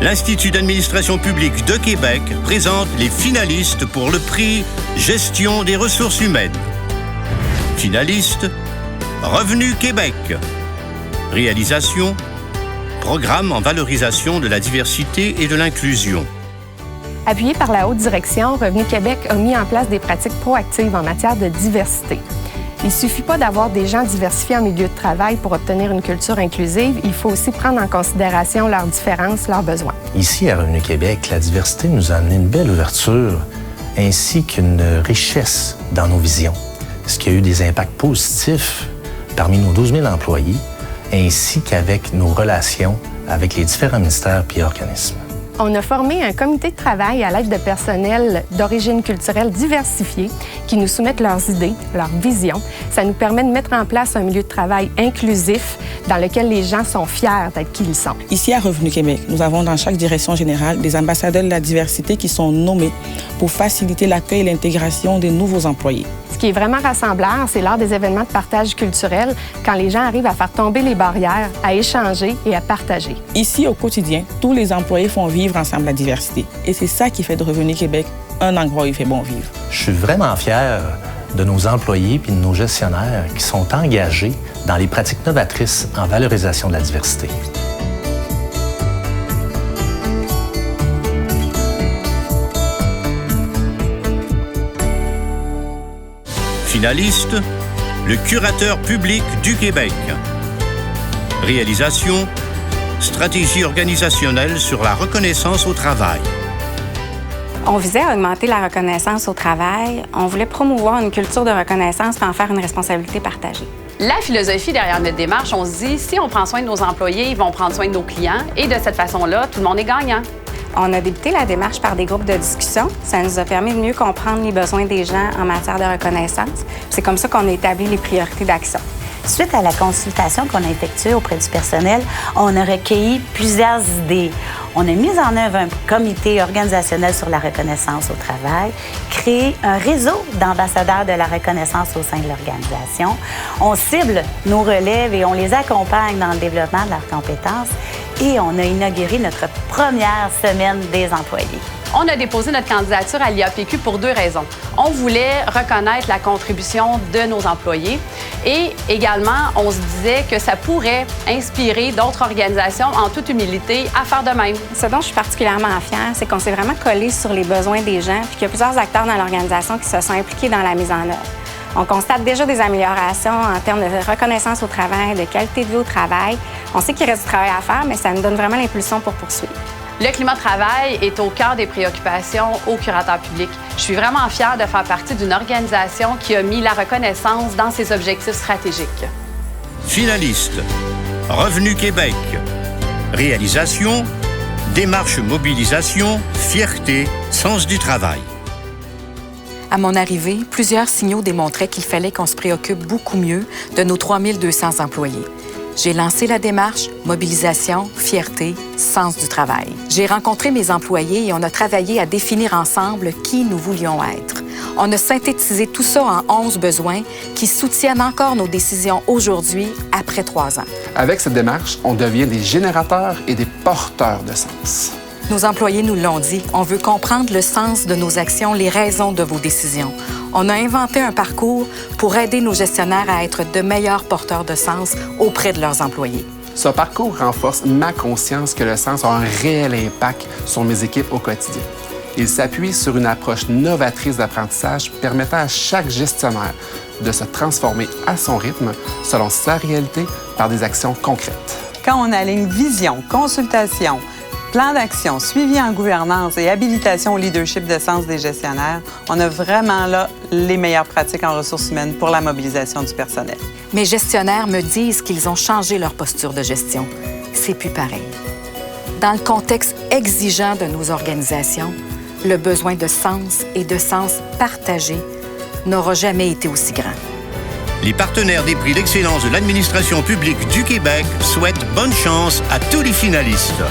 l'Institut d'administration publique de Québec présente les finalistes pour le prix Gestion des ressources humaines. Finalistes, Revenu Québec. Réalisation, Programme en valorisation de la diversité et de l'inclusion. Appuyé par la Haute Direction, Revenu Québec a mis en place des pratiques proactives en matière de diversité. Il ne suffit pas d'avoir des gens diversifiés en milieu de travail pour obtenir une culture inclusive, il faut aussi prendre en considération leurs différences, leurs besoins. Ici, à Revenu Québec, la diversité nous a amené une belle ouverture ainsi qu'une richesse dans nos visions, ce qui a eu des impacts positifs parmi nos 12 000 employés, ainsi qu'avec nos relations avec les différents ministères et organismes. On a formé un comité de travail à l'aide de personnel d'origine culturelle diversifiée qui nous soumettent leurs idées, leurs visions. Ça nous permet de mettre en place un milieu de travail inclusif dans lequel les gens sont fiers d'être qui ils sont. Ici à Revenu Québec, nous avons dans chaque direction générale des ambassadeurs de la diversité qui sont nommés pour faciliter l'accueil et l'intégration des nouveaux employés. Ce qui est vraiment rassembleur, c'est lors des événements de partage culturel, quand les gens arrivent à faire tomber les barrières, à échanger et à partager. Ici, au quotidien, tous les employés font vivre ensemble la diversité. Et c'est ça qui fait de Revenu Québec un endroit où il fait bon vivre. Je suis vraiment fier de nos employés et de nos gestionnaires qui sont engagés dans les pratiques novatrices en valorisation de la diversité. Finaliste, le curateur public du Québec. Réalisation, stratégie organisationnelle sur la reconnaissance au travail. On visait à augmenter la reconnaissance au travail. On voulait promouvoir une culture de reconnaissance et en faire une responsabilité partagée. La philosophie derrière notre démarche, on se dit, si on prend soin de nos employés, ils vont prendre soin de nos clients. Et de cette façon-là, tout le monde est gagnant. On a débuté la démarche par des groupes de discussion. Ça nous a permis de mieux comprendre les besoins des gens en matière de reconnaissance. C'est comme ça qu'on a établi les priorités d'action. Suite à la consultation qu'on a effectuée auprès du personnel, on a recueilli plusieurs idées. On a mis en œuvre un comité organisationnel sur la reconnaissance au travail, créé un réseau d'ambassadeurs de la reconnaissance au sein de l'organisation. On cible nos relèves et on les accompagne dans le développement de leurs compétences. Et on a inauguré notre première semaine des employés. On a déposé notre candidature à l'IAPQ pour 2 raisons. On voulait reconnaître la contribution de nos employés et également, on se disait que ça pourrait inspirer d'autres organisations, en toute humilité, à faire de même. Ce dont je suis particulièrement fière, c'est qu'on s'est vraiment collé sur les besoins des gens puis qu'il y a plusieurs acteurs dans l'organisation qui se sont impliqués dans la mise en œuvre. On constate déjà des améliorations en termes de reconnaissance au travail, de qualité de vie au travail. On sait qu'il reste du travail à faire, mais ça nous donne vraiment l'impulsion pour poursuivre. Le climat de travail est au cœur des préoccupations au curateur public. Je suis vraiment fière de faire partie d'une organisation qui a mis la reconnaissance dans ses objectifs stratégiques. Finaliste, Revenu Québec. Réalisation, démarche mobilisation, fierté, sens du travail. À mon arrivée, plusieurs signaux démontraient qu'il fallait qu'on se préoccupe beaucoup mieux de nos 3200 employés. J'ai lancé la démarche mobilisation, fierté, sens du travail. J'ai rencontré mes employés et on a travaillé à définir ensemble qui nous voulions être. On a synthétisé tout ça en 11 besoins qui soutiennent encore nos décisions aujourd'hui, après 3 ans. Avec cette démarche, on devient des générateurs et des porteurs de sens. Nos employés nous l'ont dit, on veut comprendre le sens de nos actions, les raisons de vos décisions. On a inventé un parcours pour aider nos gestionnaires à être de meilleurs porteurs de sens auprès de leurs employés. Ce parcours renforce ma conscience que le sens a un réel impact sur mes équipes au quotidien. Il s'appuie sur une approche novatrice d'apprentissage permettant à chaque gestionnaire de se transformer à son rythme, selon sa réalité, par des actions concrètes. Quand on aligne vision, consultation, plan d'action, suivi en gouvernance et habilitation au leadership de sens des gestionnaires, on a vraiment là les meilleures pratiques en ressources humaines pour la mobilisation du personnel. Mes gestionnaires me disent qu'ils ont changé leur posture de gestion. C'est plus pareil. Dans le contexte exigeant de nos organisations, le besoin de sens et de sens partagé n'aura jamais été aussi grand. Les partenaires des prix d'excellence de l'administration publique du Québec souhaitent bonne chance à tous les finalistes.